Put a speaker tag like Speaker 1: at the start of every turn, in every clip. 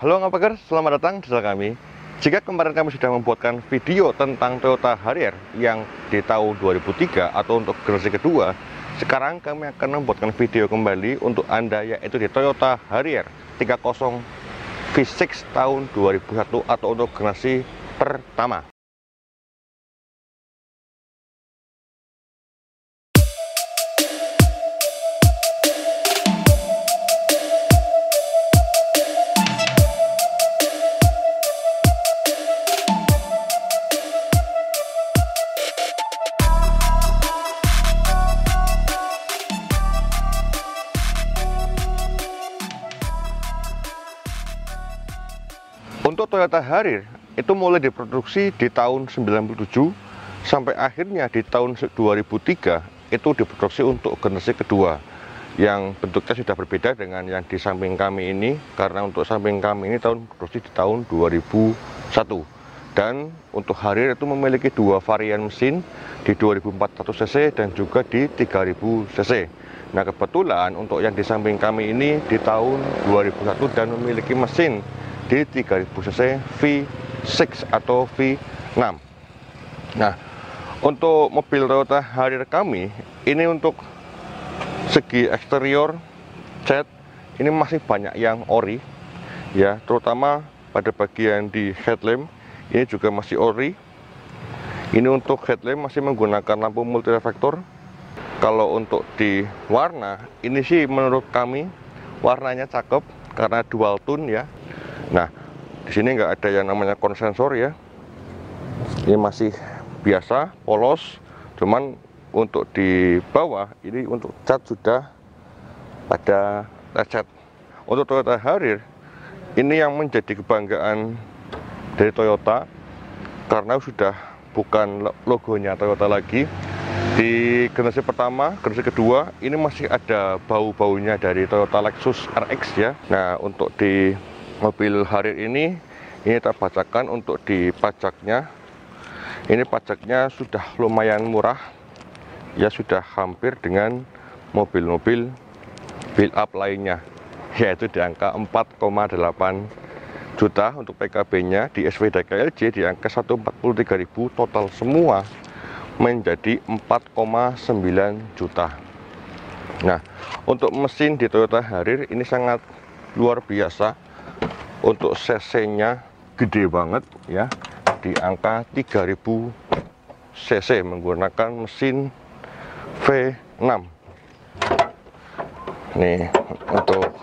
Speaker 1: Halo ngapaker, selamat datang di channel kami. Jika kemarin kami sudah membuatkan video tentang Toyota Harrier yang di tahun 2003 atau untuk generasi kedua, sekarang kami akan membuatkan video kembali untuk Anda, yaitu di Toyota Harrier 30 V6 tahun 2001 atau untuk generasi pertama. Untuk Toyota Harrier itu mulai diproduksi di tahun 97 sampai akhirnya di tahun 2003 itu diproduksi untuk generasi kedua yang bentuknya sudah berbeda dengan yang di samping kami ini, karena untuk samping kami ini produksi di tahun 2001. Dan untuk Harrier itu memiliki dua varian mesin di 2400 cc dan juga di 3000 cc. Nah, kebetulan untuk yang di samping kami ini di tahun 2001 dan memiliki mesin di 3000 cc V6 atau V6. Nah, untuk mobil Toyota Harrier kami ini untuk segi eksterior cat ini masih banyak yang ori ya, terutama pada bagian di headlamp ini juga masih ori. Ini untuk headlamp masih menggunakan lampu multireflektor. Kalau untuk di warna ini sih menurut kami warnanya cakep karena dual tone ya. Nah, di sini nggak ada yang namanya konsensor ya. Ini masih biasa, polos. Cuman untuk di bawah ini untuk cat sudah ada lecet. Untuk Toyota Harrier ini yang menjadi kebanggaan dari Toyota karena sudah bukan logonya Toyota lagi. Di generasi pertama, generasi kedua ini masih ada bau-baunya dari Toyota Lexus RX ya. Nah, untuk di mobil Harrier ini kita bacakan untuk di pajaknya. Ini pajaknya sudah lumayan murah ya, sudah hampir dengan mobil-mobil build up lainnya, yaitu di angka 4,8 juta untuk PKB-nya. Di SVD KLJ di angka 143.000, total semua menjadi 4,9 juta. Nah, untuk mesin di Toyota Harrier ini sangat luar biasa. Untuk cc-nya gede banget ya, di angka 3000 cc menggunakan mesin V6. Nih untuk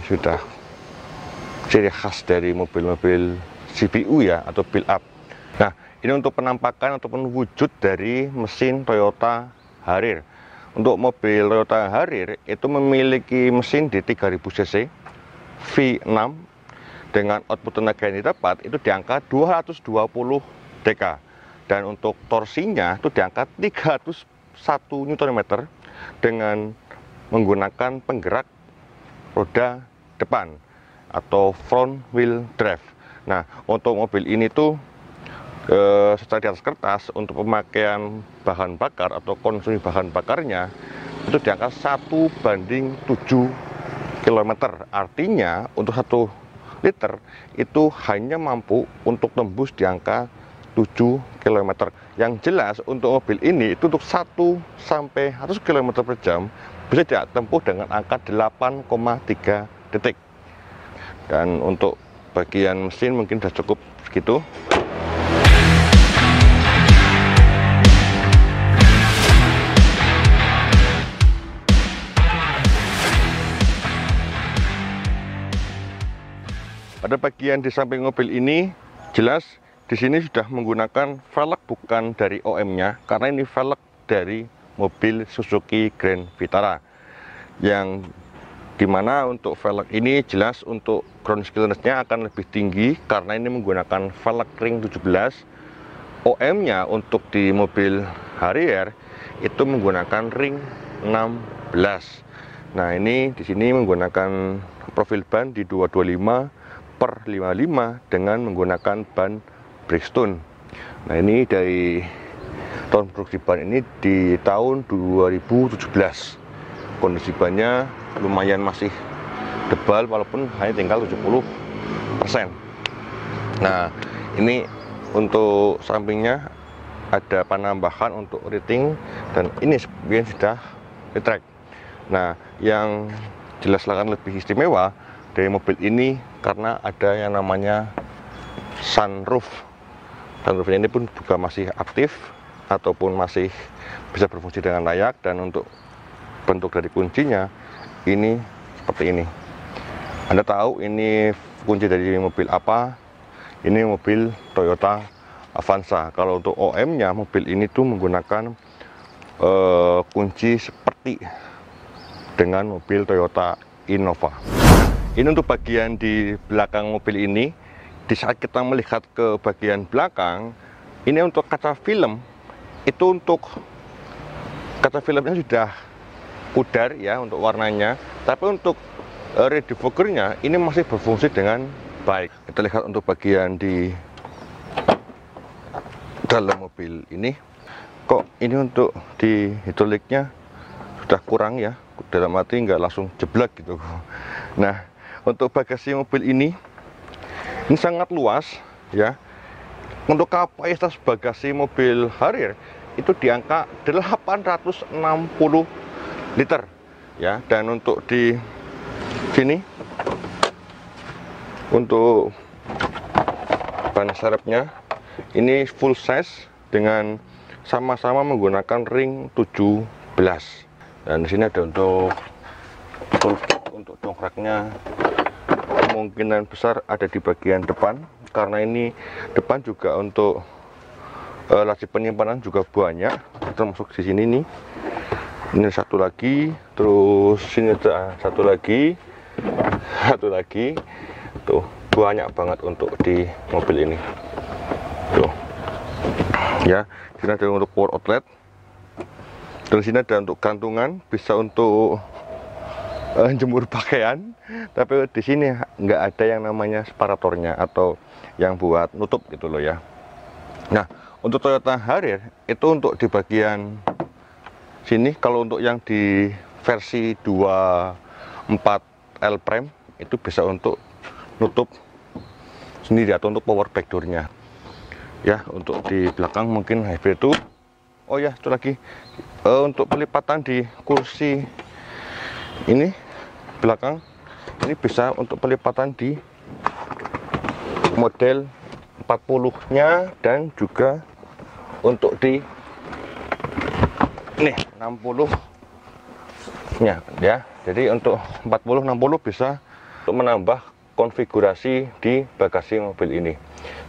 Speaker 1: sudah ciri khas dari mobil-mobil CPU ya atau build up. Nah, ini untuk penampakan ataupun wujud dari mesin Toyota Harrier. Untuk mobil Toyota Harrier itu memiliki mesin di 3000 cc V6 dengan output tenaga yang didapat itu di angka 220 dk, dan untuk torsinya itu di angka 301 Nm dengan menggunakan penggerak roda depan atau front wheel drive. Nah, untuk mobil ini tuh secara di atas kertas untuk pemakaian bahan bakar atau konsumsi bahan bakarnya itu di angka 1:7 km. Artinya untuk 1 liter itu hanya mampu untuk tembus di angka 7 km. Yang jelas untuk mobil ini itu untuk 1 sampai 100 km per jam bisa ditempuh dengan angka 8,3 detik. Dan untuk bagian mesin mungkin sudah cukup segitu. Pada bagian di samping mobil ini jelas di sini sudah menggunakan velg bukan dari OM-nya, karena ini velg dari mobil Suzuki Grand Vitara. Yang dimana untuk velg ini jelas untuk ground clearance-nya akan lebih tinggi karena ini menggunakan velg ring 17. OM-nya untuk di mobil Harrier itu menggunakan ring 16. Nah, ini di sini menggunakan profil ban di 225/55 dengan menggunakan ban Bridgestone. Nah, ini dari tahun produksi ban ini di tahun 2017. Kondisi bannya lumayan masih tebal walaupun hanya tinggal 70%. Nah, ini untuk sampingnya ada penambahan untuk rating, dan ini sebagian sudah retract. Nah, yang jelas lebih istimewa dari mobil ini karena ada yang namanya sunroof. Sunroof ini pun juga masih aktif ataupun masih bisa berfungsi dengan layak, dan untuk bentuk dari kuncinya ini seperti ini. Anda tahu ini kunci dari mobil apa? Ini mobil Toyota Avanza. Kalau untuk OM-nya mobil ini tuh menggunakan kunci seperti dengan mobil Toyota Innova. Ini untuk bagian di belakang mobil ini. Di saat kita melihat ke bagian belakang, ini untuk kaca film, itu untuk kaca filmnya sudah pudar ya untuk warnanya, tapi untuk rear defoggernya ini masih berfungsi dengan baik. Kita lihat untuk bagian di dalam mobil ini, kok ini untuk di hidroliknya sudah kurang ya, dalam arti nggak langsung jeblak gitu. Nah, untuk bagasi mobil ini sangat luas ya. Untuk kapasitas bagasi mobil Harrier itu di angka 860 liter ya. Dan untuk di sini untuk ban serepnya ini full size dengan sama-sama menggunakan ring 17. Dan di sini ada untuk toolkit untuk dongkraknya, kemungkinan besar ada di bagian depan karena ini depan juga untuk laci penyimpanan juga banyak, termasuk di sini nih. Ini satu lagi, terus sini ada satu lagi, tuh banyak banget untuk di mobil ini. Tuh ya, sini ada untuk power outlet, dan sini ada untuk gantungan, bisa untuk jemur pakaian, tapi di sini nggak ada yang namanya separatornya atau yang buat nutup gitu loh ya. Nah, untuk Toyota Harrier itu untuk di bagian sini, kalau untuk yang di versi 24L Prime itu bisa untuk nutup sendiri atau untuk power back door-nya ya. Untuk di belakang mungkin hybrid itu, oh ya, itu lagi untuk pelipatan di kursi ini belakang, ini bisa untuk pelipatan di model 40-nya dan juga untuk di ini 60-nya ya. Jadi untuk 40 60 bisa untuk menambah konfigurasi di bagasi mobil ini.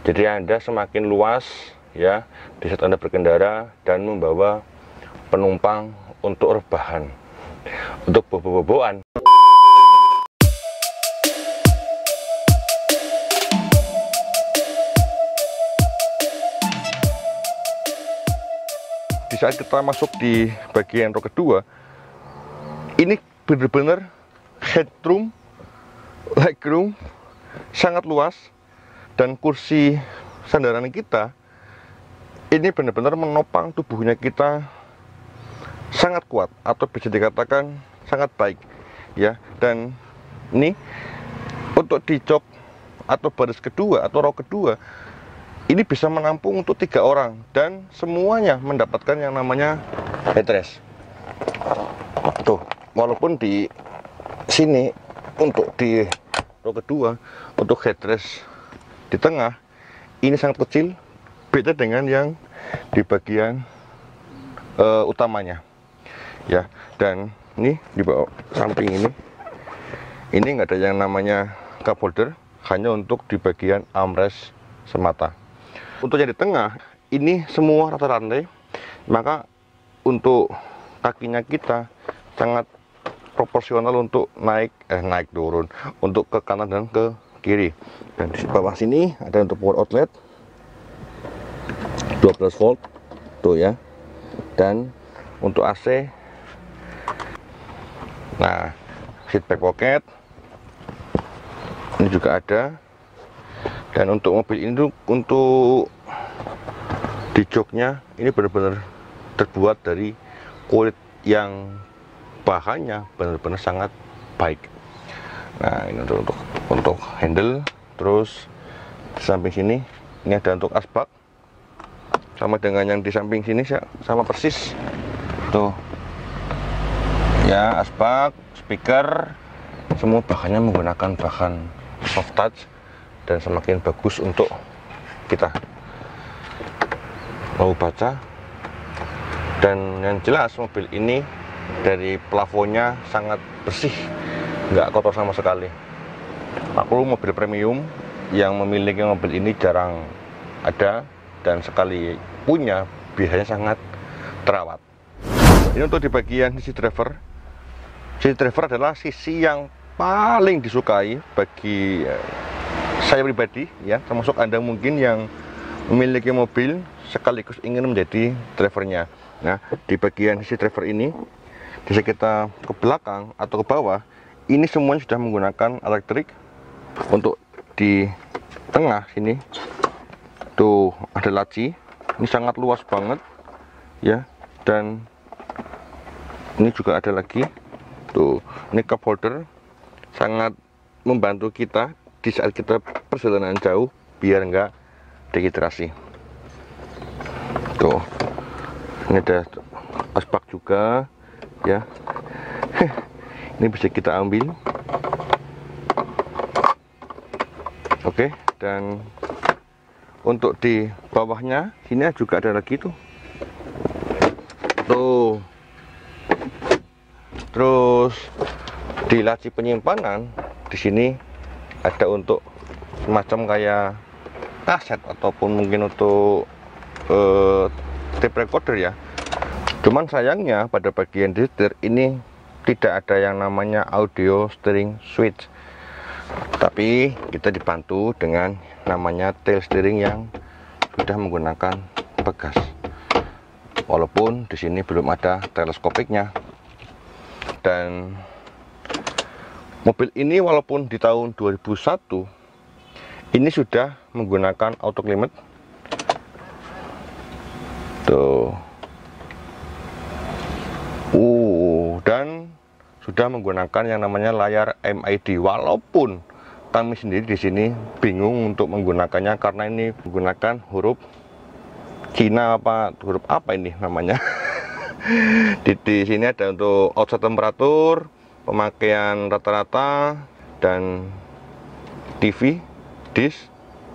Speaker 1: Jadi Anda semakin luas ya di saat Anda berkendara dan membawa penumpang untuk rebahan, untuk bobo-boboan. Di saat kita masuk di bagian row kedua, ini benar-benar headroom, legroom sangat luas, dan kursi sandaran kita ini benar-benar menopang tubuhnya kita sangat kuat, atau bisa dikatakan sangat baik ya. Dan ini untuk di jok atau baris kedua atau row kedua ini bisa menampung untuk 3 orang, dan semuanya mendapatkan yang namanya headrest. Tuh, walaupun di sini untuk di row kedua untuk headrest di tengah ini sangat kecil, beda dengan yang di bagian utamanya ya. Dan ini di bawah samping ini nggak ada yang namanya cup holder, hanya untuk di bagian armrest semata. Untuk yang di tengah ini semua rata rantai, maka untuk kakinya kita sangat proporsional untuk naik turun, untuk ke kanan dan ke kiri. Dan di bawah sini ada untuk power outlet 12 volt tuh ya. Dan untuk AC, nah seat back pocket ini juga ada. Dan untuk mobil ini untuk di joknya ini benar-benar terbuat dari kulit yang bahannya benar-benar sangat baik. Nah, ini untuk handle. Terus di samping sini ini ada untuk asbak, sama dengan yang di samping sini sama persis tuh ya, asbak, speaker, semua bahannya menggunakan bahan soft touch dan semakin bagus untuk kita mau baca. Dan yang jelas mobil ini dari plafonnya sangat bersih, nggak kotor sama sekali. Aku mobil premium yang memiliki mobil ini jarang ada, dan sekali punya biasanya sangat terawat. Ini untuk di bagian sisi driver. Sisi driver adalah sisi yang paling disukai bagi saya pribadi ya, termasuk Anda mungkin yang memiliki mobil sekaligus ingin menjadi drivernya. Nah, di bagian sisi driver ini, bisa kita ke belakang atau ke bawah, ini semuanya sudah menggunakan elektrik. Untuk di tengah sini tuh ada laci, ini sangat luas banget ya, dan ini juga ada lagi tuh, ini cup holder, sangat membantu kita di saat kita perjalanan jauh biar enggak dehidrasi. Tuh, ini ada asbak juga ya. Ini bisa kita ambil. Oke, dan untuk di bawahnya sini juga ada lagi tuh. Terus di laci penyimpanan di sini ada untuk semacam kayak kaset ataupun mungkin untuk tape recorder ya. Cuman sayangnya pada bagian setir ini tidak ada yang namanya audio steering switch, tapi kita dibantu dengan namanya tail steering yang sudah menggunakan pegas. Walaupun di sini belum ada teleskopiknya. Dan mobil ini walaupun di tahun 2001 ini sudah menggunakan auto climate. Tuh. Dan sudah menggunakan yang namanya layar MID. Walaupun kami sendiri di sini bingung untuk menggunakannya karena ini menggunakan huruf Cina huruf apa ini namanya. di sini ada untuk outside temperatur, pemakaian rata-rata, dan TV, disk,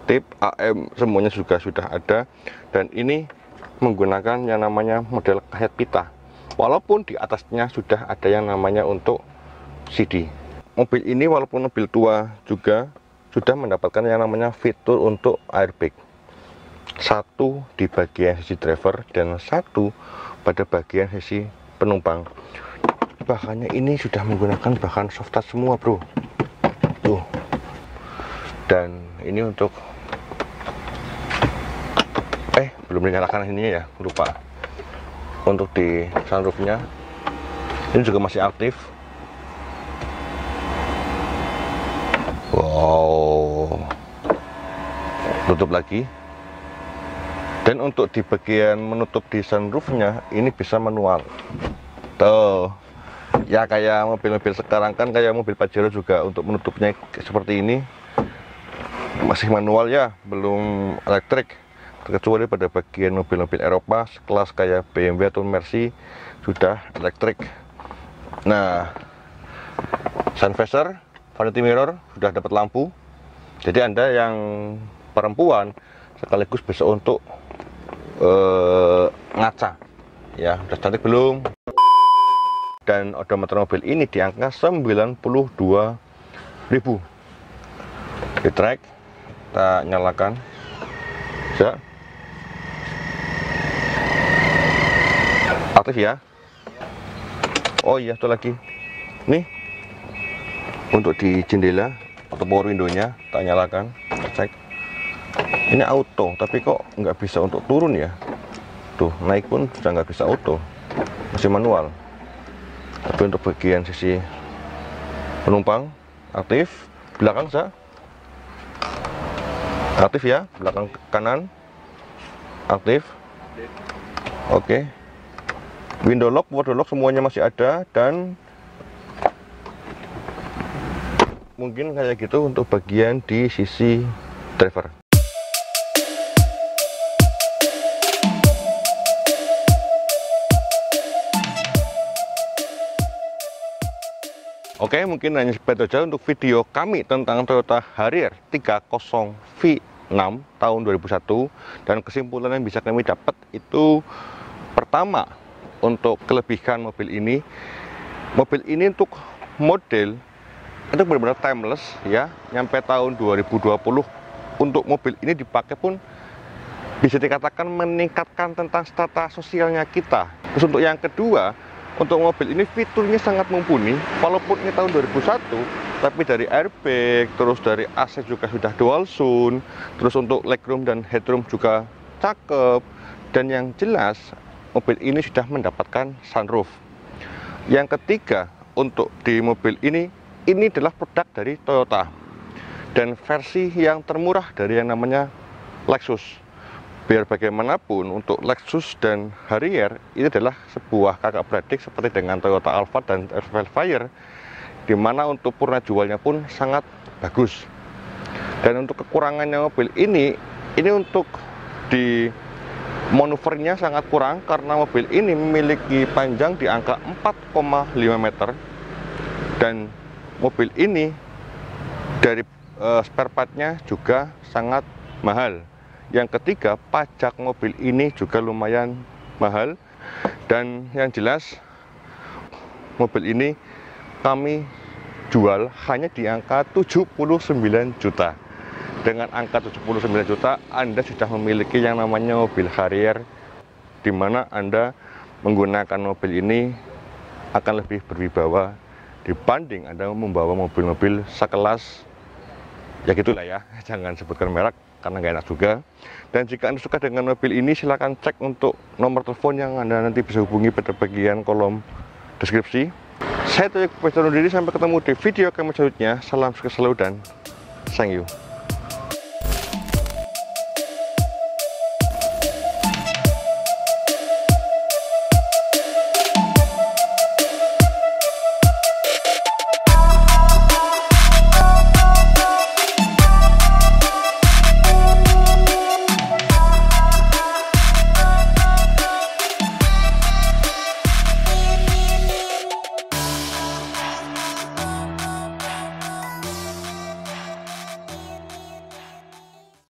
Speaker 1: tip, AM semuanya juga sudah ada. Dan ini menggunakan yang namanya model kaset pita. Walaupun di atasnya sudah ada yang namanya untuk CD. Mobil ini walaupun mobil tua juga sudah mendapatkan yang namanya fitur untuk airbag. Satu di bagian sisi driver dan satu pada bagian sisi penumpang. Bahannya ini sudah menggunakan bahan soft touch semua, bro. Tuh. Dan ini untuk belum dinyalakan ini ya, lupa. Untuk di sunroofnya ini juga masih aktif. Wow, tutup lagi. Dan untuk di bagian menutup di sunroofnya ini bisa manual. Tuh ya, kayak mobil-mobil sekarang kan, kayak mobil Pajero juga untuk menutupnya seperti ini masih manual ya, belum elektrik. Terkecuali pada bagian mobil-mobil Eropa sekelas kayak BMW atau Mercy sudah elektrik. Nah, sun visor, vanity mirror sudah dapat lampu. Jadi Anda yang perempuan sekaligus bisa untuk ngaca ya, udah cantik belum. Dan odometer mobil ini di angka 92.000. Di track kita nyalakan ya, aktif ya. Oh iya, satu lagi nih untuk di jendela atau power window-nya tak nyalakan, cek. Ini auto tapi kok nggak bisa untuk turun ya. Tuh, naik pun sudah nggak bisa auto, masih manual. Tapi untuk bagian sisi penumpang aktif. Belakang aktif ya, belakang kanan aktif. Oke. Window lock, water lock semuanya masih ada. Dan Mungkin kayak gitu untuk bagian di sisi driver. Oke, mungkin hanya seperti saja untuk video kami tentang Toyota Harrier 30 V6 tahun 2001. Dan kesimpulan yang bisa kami dapat itu, pertama, untuk kelebihan mobil ini untuk model itu benar-benar timeless ya, nyampe tahun 2020 untuk mobil ini dipakai pun bisa dikatakan meningkatkan tentang strata sosialnya kita. Terus untuk yang kedua, untuk mobil ini fiturnya sangat mumpuni, walaupun ini tahun 2001, tapi dari airbag, terus dari AC juga sudah dual zone, terus untuk legroom dan headroom juga cakep, dan yang jelas mobil ini sudah mendapatkan sunroof. Yang ketiga, untuk di mobil ini adalah produk dari Toyota dan versi yang termurah dari yang namanya Lexus. Biar bagaimanapun untuk Lexus dan Harrier ini adalah sebuah kakak beradik seperti dengan Toyota Alphard dan Velfire, dimana untuk purna jualnya pun sangat bagus. Dan untuk kekurangannya mobil ini untuk di manuvernya sangat kurang, karena mobil ini memiliki panjang di angka 4,5 meter, dan mobil ini dari spare partnya juga sangat mahal. Yang ketiga, pajak mobil ini juga lumayan mahal. Dan yang jelas mobil ini kami jual hanya di angka 79 juta. Dengan angka 79 juta Anda sudah memiliki yang namanya mobil Harrier, di mana Anda menggunakan mobil ini akan lebih berwibawa dibanding Anda membawa mobil-mobil sekelas, ya gitulah ya, jangan sebutkan merek karena nggak enak juga. Dan jika Anda suka dengan mobil ini, silahkan cek untuk nomor telepon yang Anda nanti bisa hubungi pada bagian kolom deskripsi. Saya Toyek, sampai ketemu di video kami selanjutnya. Salam sukses selalu dan thank you.